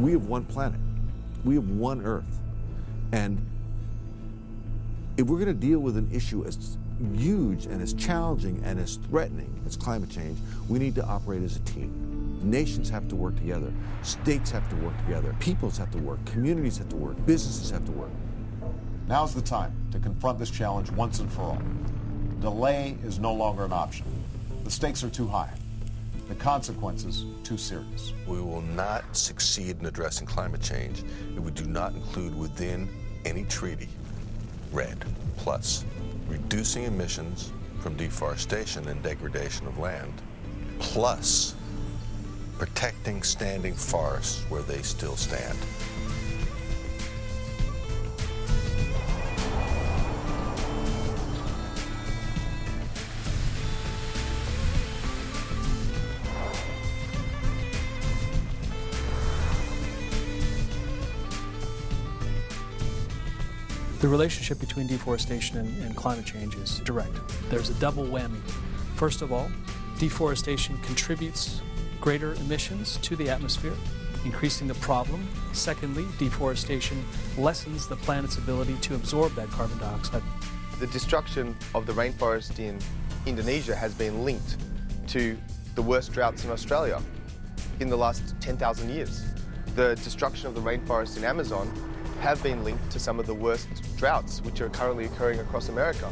We have one planet. We have one Earth. And if we're going to deal with an issue as huge and as challenging and as threatening as climate change, we need to operate as a team. Nations have to work together. States have to work together. Peoples have to work. Communities have to work. Businesses have to work. Now's the time to confront this challenge once and for all. Delay is no longer an option. The stakes are too high. The consequences too serious. We will not succeed in addressing climate change if we do not include within any treaty REDD+, reducing emissions from deforestation and degradation of land, plus protecting standing forests where they still stand. The relationship between deforestation and climate change is direct. There's a double whammy. First of all, deforestation contributes greater emissions to the atmosphere, increasing the problem. Secondly, deforestation lessens the planet's ability to absorb that carbon dioxide. The destruction of the rainforest in Indonesia has been linked to the worst droughts in Australia in the last 10,000 years. The destruction of the rainforest in Amazon have been linked to some of the worst droughts which are currently occurring across America.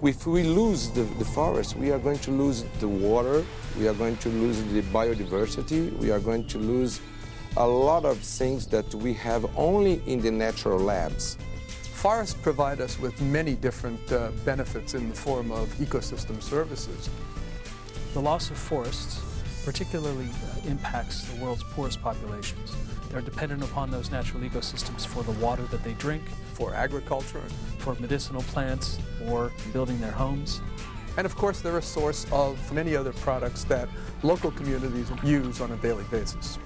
If we lose the forest, we are going to lose the water, we are going to lose the biodiversity, we are going to lose a lot of things that we have only in the natural labs. Forests provide us with many different benefits in the form of ecosystem services. The loss of forests particularly impacts the world's poorest populations. They're dependent upon those natural ecosystems for the water that they drink, for agriculture, for medicinal plants, or building their homes. And of course, they're a source of many other products that local communities use on a daily basis.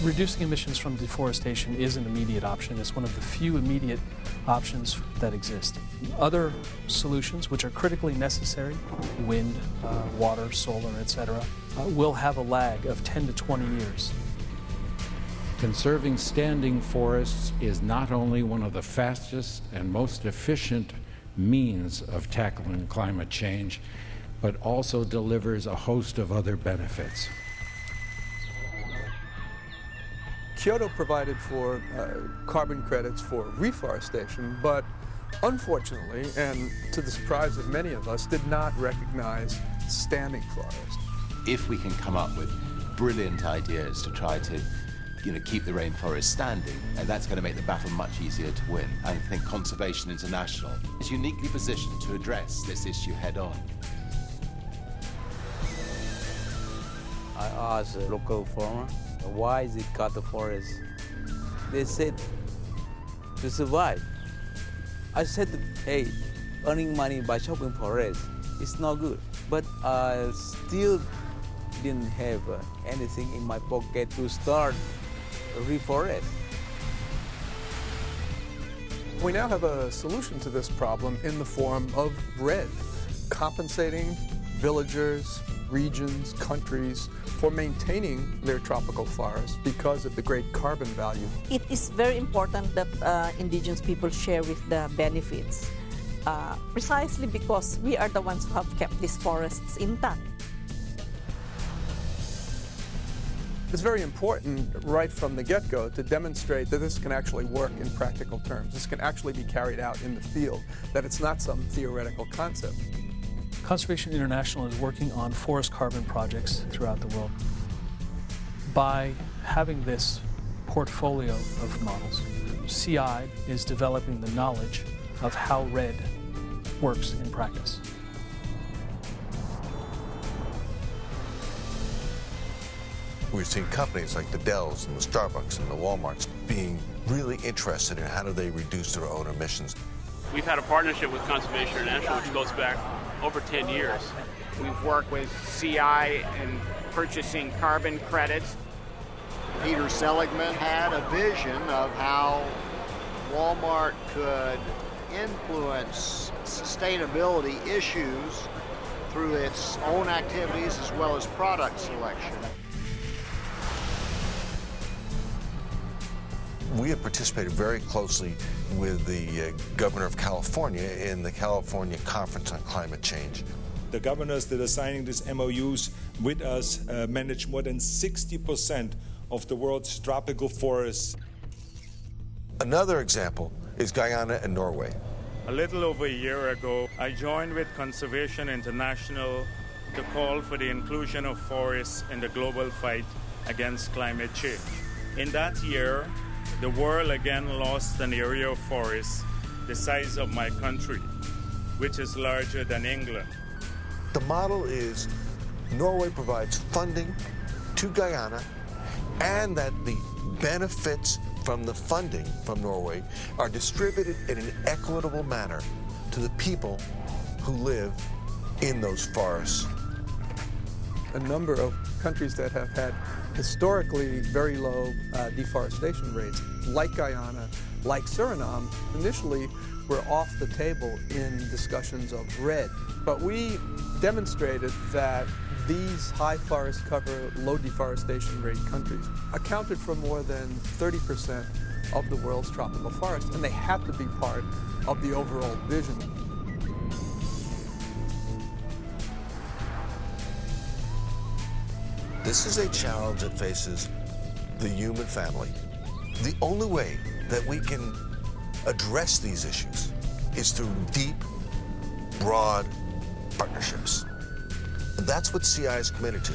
Reducing emissions from deforestation is an immediate option. It's one of the few immediate options that exist. Other solutions, which are critically necessary, wind, water, solar, etc., will have a lag of 10 to 20 years. Conserving standing forests is not only one of the fastest and most efficient means of tackling climate change, but also delivers a host of other benefits. Kyoto provided for carbon credits for reforestation, but unfortunately, and to the surprise of many of us, did not recognize standing forests. If we can come up with brilliant ideas to try to keep the rainforest standing, and that's going to make the battle much easier to win. I think Conservation International is uniquely positioned to address this issue head-on. I asked a local farmer, why is it cut the forest? They said, to survive. I said, hey, earning money by chopping forest is not good. But I still didn't have anything in my pocket to start a reforest. We now have a solution to this problem in the form of REDD, compensating villagers, regions, countries for maintaining their tropical forests because of the great carbon value. It is very important that indigenous people share with the benefits, precisely because we are the ones who have kept these forests intact. It's very important right from the get-go to demonstrate that this can actually work in practical terms. This can actually be carried out in the field, that it's not some theoretical concept. Conservation International is working on forest carbon projects throughout the world. By having this portfolio of models, CI is developing the knowledge of how REDD works in practice. We've seen companies like the Dells and the Starbucks and the Walmarts being really interested in how do they reduce their own emissions. We've had a partnership with Conservation International which goes back over 10 years. We've worked with CI in purchasing carbon credits. Peter Seligman had a vision of how Walmart could influence sustainability issues through its own activities as well as product selection. We have participated very closely with the governor of California in the California Conference on Climate Change. The governors that are signing these MOUs with us manage more than 60% of the world's tropical forests. Another example is Guyana and Norway. A little over a year ago, I joined with Conservation International to call for the inclusion of forests in the global fight against climate change. In that year, the world again lost an area of forest the size of my country, which is larger than England. The model is Norway provides funding to Guyana, and that the benefits from the funding from Norway are distributed in an equitable manner to the people who live in those forests. A number of countries that have had historically very low deforestation rates, like Guyana, like Suriname, initially were off the table in discussions of REDD. But we demonstrated that these high forest cover, low deforestation rate countries accounted for more than 30% of the world's tropical forests, and they had to be part of the overall vision. This is a challenge that faces the human family. The only way that we can address these issues is through deep, broad partnerships. And that's what CI is committed to.